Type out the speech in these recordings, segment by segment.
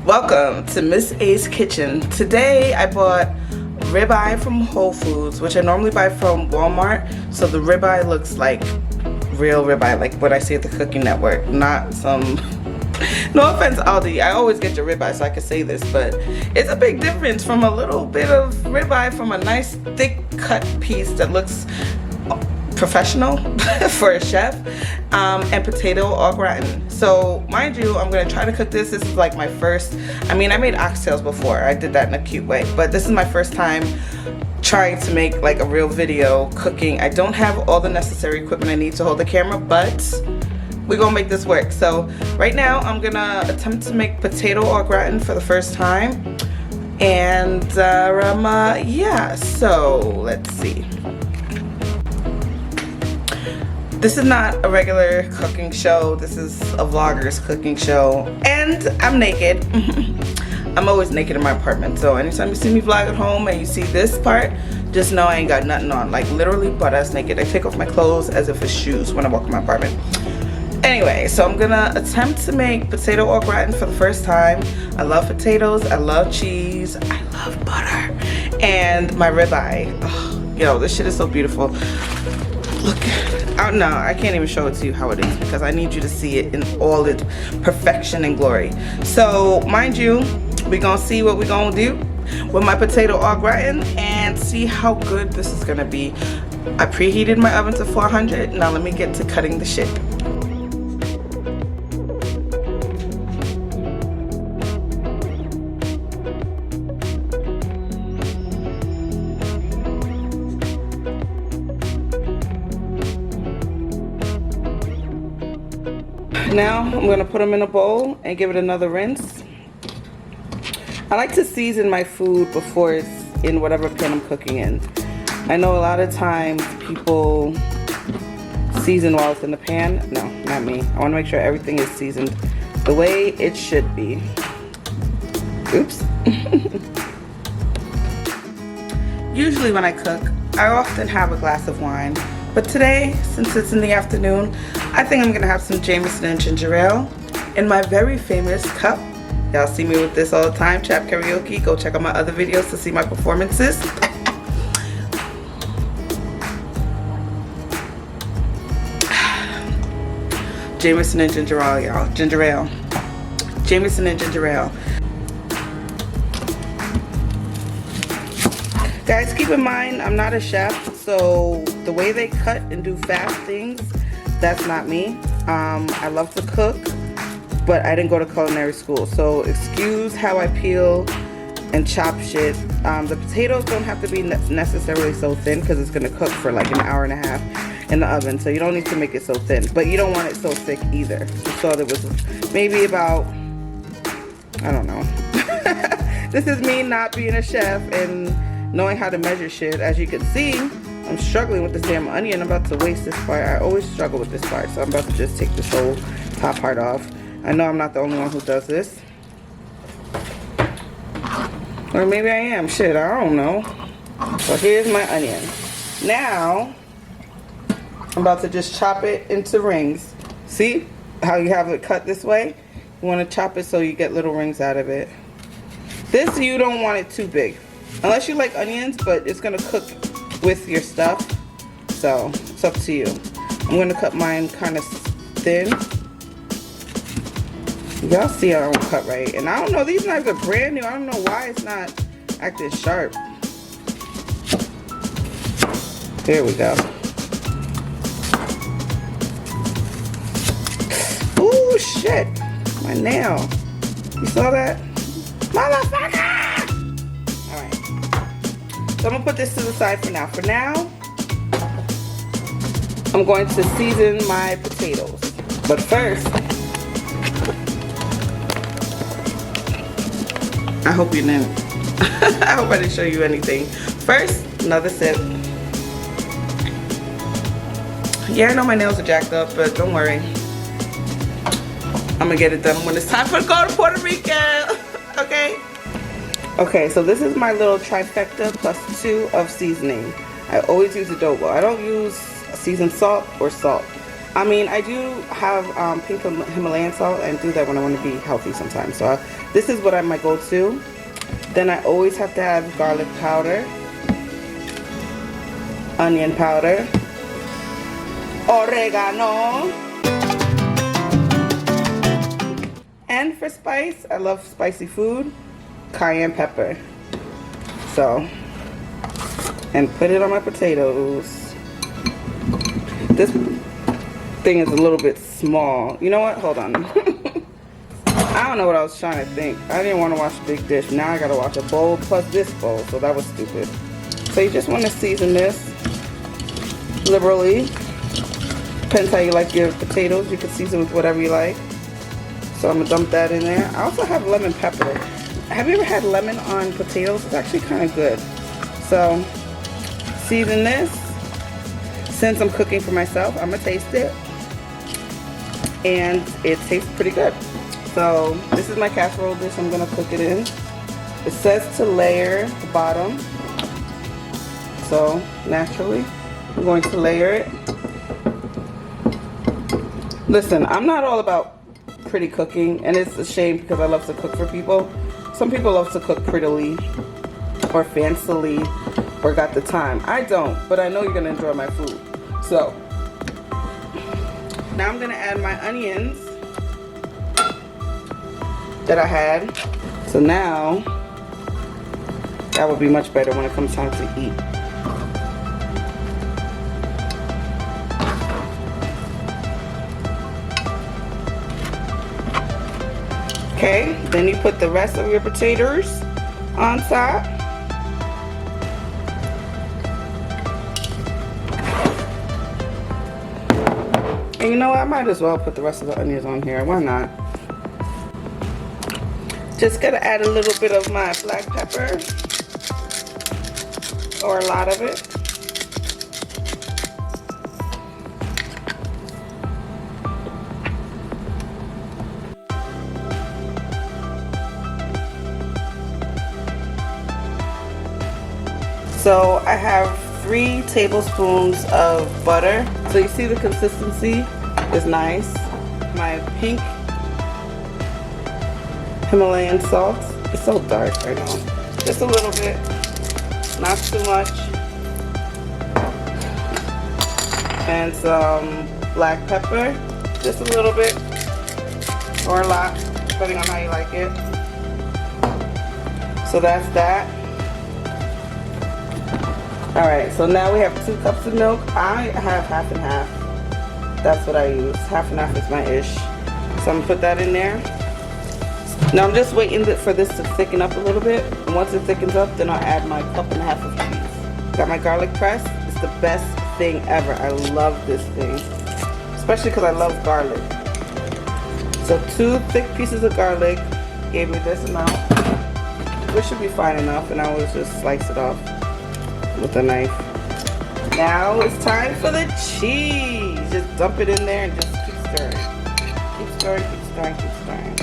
Welcome to Miss A's Kitchen. Today I bought ribeye from Whole Foods, which I normally buy from Walmart. So the ribeye looks like real ribeye, like what I see at the Cooking Network, not some, no offense Aldi, I always get your ribeye so I can say this, but it's a big difference from a little bit of ribeye from a nice thick cut piece that looks professional for a chef, and potato au gratin. So mind you, I'm gonna try to cook this. This is like my first, I mean, I made oxtails before. I did that in a cute way, but this is my first time trying to make like a real video cooking. I don't have all the necessary equipment I need to hold the camera, but we're gonna make this work. So right now I'm gonna attempt to make potato au gratin for the first time. And yeah, so let's see. This is not a regular cooking show. This is a vlogger's cooking show. And I'm naked. I'm always naked in my apartment. So anytime you see me vlog at home and you see this part, just know I ain't got nothing on. Like literally butt-ass naked. I take off my clothes as if it's shoes when I walk in my apartment. Anyway, so I'm gonna attempt to make potato au gratin for the first time. I love potatoes, I love cheese, I love butter, and my ribeye. Oh, yo, this shit is so beautiful. Look, oh no, I can't even show it to you how it is because I need you to see it in all its perfection and glory. So, mind you, we're gonna see what we're gonna do with my potato au gratin and see how good this is gonna be. I preheated my oven to 400. Now let me get to cutting the shit. Now I'm going to put them in a bowl and give it another rinse. I like to season my food before it's in whatever pan I'm cooking in. I know a lot of times people season while it's in the pan. No, not me. I want to make sure everything is seasoned the way it should be. Oops. Usually when I cook, I often have a glass of wine. But today, since it's in the afternoon, I think I'm gonna have some Jameson and ginger ale in my very famous cup. Y'all see me with this all the time, Chap Karaoke. Go check out my other videos to see my performances. Jameson and ginger ale, y'all. Ginger ale. Jameson and ginger ale. Guys, keep in mind, I'm not a chef, so the way they cut and do fast things, that's not me. I love to cook, but I didn't go to culinary school, so excuse how I peel and chop shit. The potatoes don't have to be necessarily so thin because it's gonna cook for like an hour and a half in the oven, so you don't need to make it so thin, but you don't want it so thick either. So there was maybe about, I don't know. This is me not being a chef and knowing how to measure shit. As you can see, I'm struggling with this damn onion. I'm about to waste this part. I always struggle with this part, so I'm about to just take this whole top part off. I know I'm not the only one who does this. Or maybe I am. Shit, I don't know. So here's my onion. Now, I'm about to just chop it into rings. See how you have it cut this way? You want to chop it so you get little rings out of it. This, you don't want it too big. Unless you like onions, but it's gonna cook with your stuff, so it's up to you. I'm gonna cut mine kind of thin. Y'all see I don't cut right, and I don't know, these knives are brand new. I don't know why it's not acting sharp. There we go. Ooh, shit, my nail. You saw that? Motherfucker! So I'm gonna put this to the side for now. For now, I'm going to season my potatoes. But first, I hope you didn't. I hope I didn't show you anything. First, another sip. Yeah, I know my nails are jacked up, but don't worry. I'm gonna get it done when it's time for to go to Puerto Rico. Okay? Okay, so this is my little trifecta +2 of seasoning. I always use adobo. I don't use seasoned salt or salt. I mean, I do have pink Himalayan salt and do that when I want to be healthy sometimes. So this is what I might go to. Then I always have to have garlic powder, onion powder, oregano, and for spice, I love spicy food, cayenne pepper. So, and put it on my potatoes. This thing is a little bit small. You know what? Hold on. I don't know what I was trying to think. I didn't want to wash a big dish. Now I gotta wash a bowl plus this bowl, so that was stupid. So you just want to season this liberally. Depends how you like your potatoes. You can season with whatever you like. So I'm gonna dump that in there. I also have lemon pepper. Have you ever had lemon on potatoes? It's actually kind of good. So season this. Since I'm cooking for myself, I'm gonna taste it. And it tastes pretty good. So this is my casserole dish I'm gonna cook it in. It says to layer the bottom. So naturally, I'm going to layer it. Listen, I'm not all about pretty cooking, and it's a shame because I love to cook for people. Some people love to cook prettily or fancily or got the time. I don't, but I know you're gonna enjoy my food. So now I'm gonna add my onions that I had. So now that would be much better when it comes time to eat. Okay, then you put the rest of your potatoes on top. And you know what, I might as well put the rest of the onions on here, why not? Just gonna add a little bit of my black pepper, or a lot of it. So I have 3 tablespoons of butter. So you see the consistency is nice. My pink Himalayan salt. It's so dark right now. Just a little bit, not too much. And some black pepper, just a little bit, or a lot, depending on how you like it. So that's that. Alright, so now we have 2 cups of milk. I have half and half. That's what I use. Half and half is my ish. So I'm gonna put that in there. Now I'm just waiting for this to thicken up a little bit. And once it thickens up, then I'll add my 1.5 cups of cheese. Got my garlic press. It's the best thing ever. I love this thing. Especially because I love garlic. So 2 thick pieces of garlic gave me this amount. Which should be fine enough. And I will just slice it off with a knife. Now it's time for the cheese. Just dump it in there and just keep stirring. Keep stirring, keep stirring, keep stirring.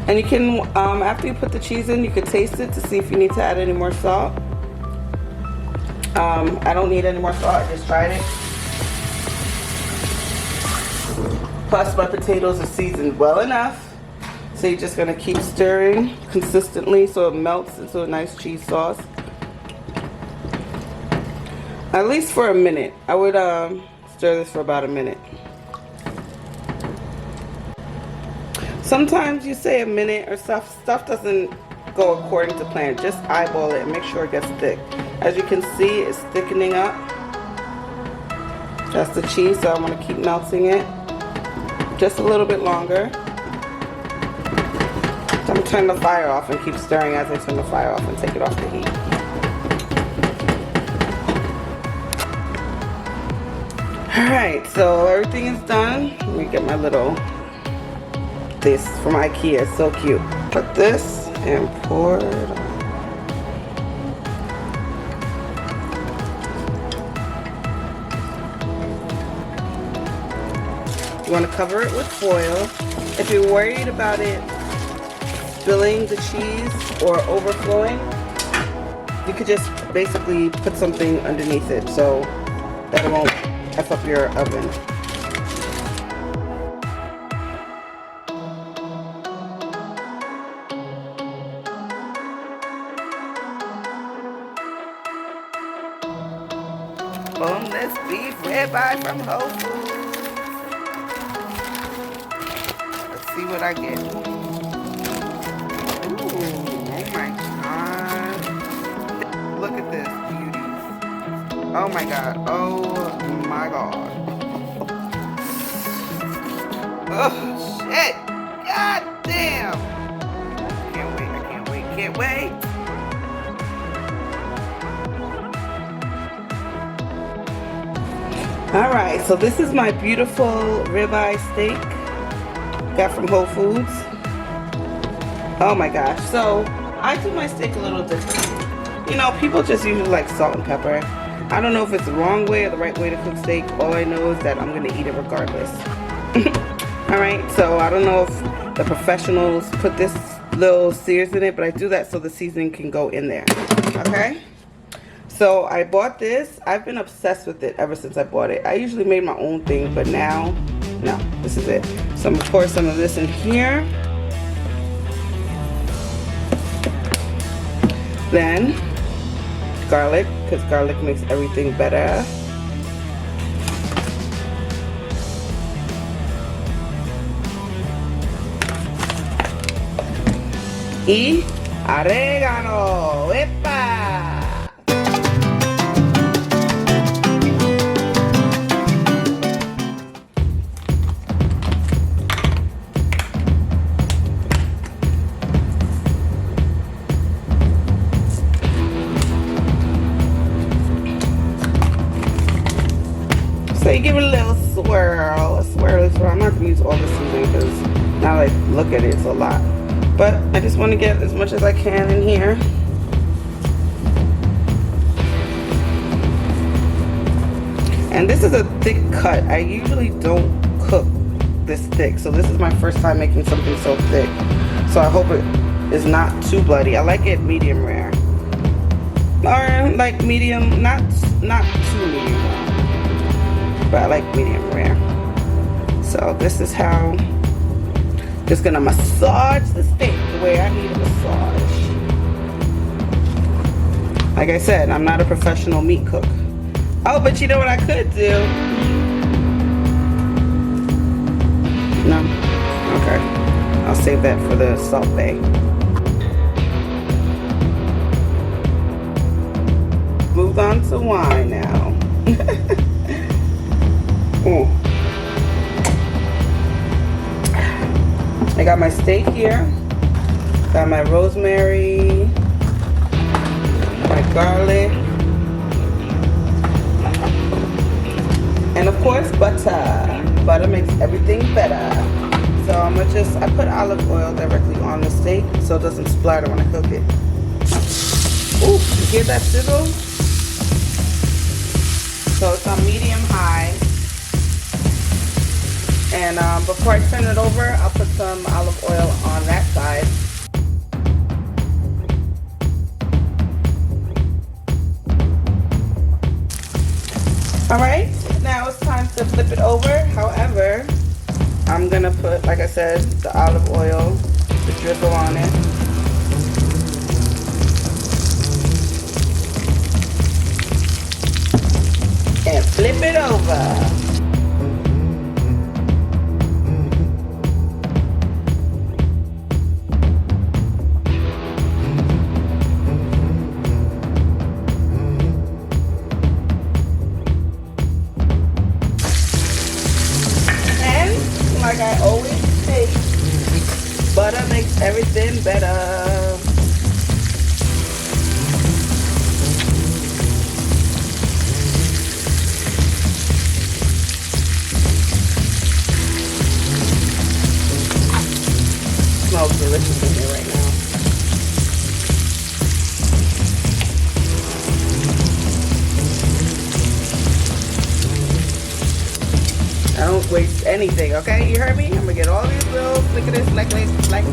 And you can, after you put the cheese in, you can taste it to see if you need to add any more salt. I don't need any more salt, I just tried it. Plus my potatoes are seasoned well enough. So you're just gonna keep stirring consistently so it melts into a nice cheese sauce. At least for a minute. I would stir this for about a minute. Sometimes you say a minute or stuff doesn't go according to plan. Just eyeball it and make sure it gets thick. As you can see, it's thickening up. That's the cheese, so I'm gonna keep melting it just a little bit longer. So I'm gonna turn the fire off and keep stirring as I turn the fire off and take it off the heat. Alright, so everything is done. Let me get my little, this from IKEA, it's so cute. Put this and pour it on. You want to cover it with foil. If you're worried about it spilling the cheese or overflowing, you could just basically put something underneath it so that it won't F up your oven. Boneless beef ribeye from Whole Foods. Let's see what I get. Ooh, oh my god. Look at this, beauties. Oh my god, oh my god. Oh shit, god damn. Can't wait, I can't wait, can't wait. Alright, so this is my beautiful ribeye steak. Got from Whole Foods. Oh my gosh. So I do my steak a little different. You know, people just usually like salt and pepper. I don't know if it's the wrong way or the right way to cook steak. All I know is that I'm gonna eat it regardless. Alright, so I don't know if the professionals put this little sears in it, but I do that so the seasoning can go in there. Okay? So I bought this. I've been obsessed with it ever since I bought it. I usually made my own thing, but now, no, this is it. So I'm gonna pour some of this in here. Then garlic, because garlic makes everything better. Y oregano. ¡Epa! So you give it a little swirl, a swirl. I'm not gonna use all the seasoning because now that I look at it, it's a lot. But I just want to get as much as I can in here. And this is a thick cut. I usually don't cook this thick, so this is my first time making something so thick. So I hope it is not too bloody. I like it medium rare, or like medium, not too medium rare. But I like medium rare. So this is how, just gonna massage the steak the way I need a massage. Like I said, I'm not a professional meat cook. Oh, but you know what I could do? No? Okay. I'll save that for the Salt Bae. Moved on to wine now. I got my steak here, got my rosemary, my garlic, and of course butter. Butter makes everything better. So I'm gonna I put olive oil directly on the steak so it doesn't splatter when I cook it. Ooh, you hear that sizzle? So it's on medium high. And before I turn it over, I'll put some olive oil on that side. Alright, now it's time to flip it over. However, I'm gonna put, like I said, the olive oil, the drizzle on it. And flip it over. Like I always say, butter makes everything better. Smells delicious in here right now. I don't waste anything, okay? You heard me? I'm gonna get all these little flick of this, like.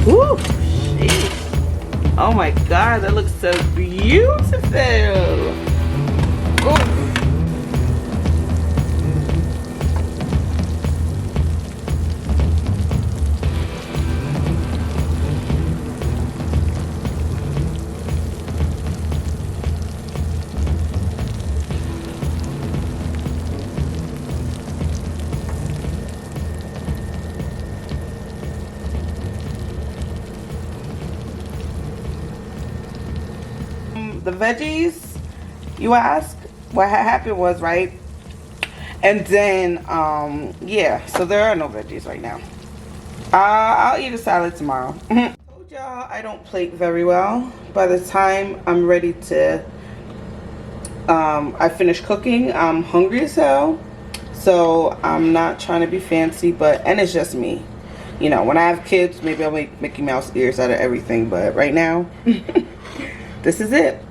Woo! Oh my god, that looks so beautiful. Ooh. The veggies, you ask, what happened was, right? And then, yeah, so there are no veggies right now. I'll eat a salad tomorrow. I told y'all I don't plate very well. By the time I'm ready to, I finish cooking, I'm hungry as hell. So I'm not trying to be fancy, and it's just me. You know, when I have kids, maybe I'll make Mickey Mouse ears out of everything, but right now, this is it.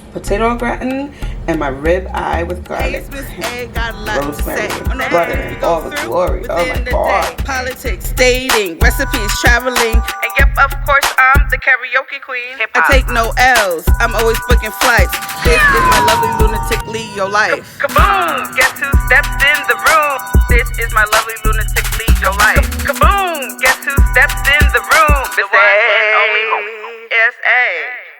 Potato au gratin and my ribeye with garlic, rosemary, butter, and all the glory. Oh my god. Politics, dating, recipes, traveling, and yep, of course, I'm the karaoke queen. I take no L's. I'm always booking flights. This is my lovely lunatic Leo life. Kaboom! Guess who stepped in the room? This is my lovely lunatic Leo life. Kaboom! Guess who stepped in the room? The one and only S.A.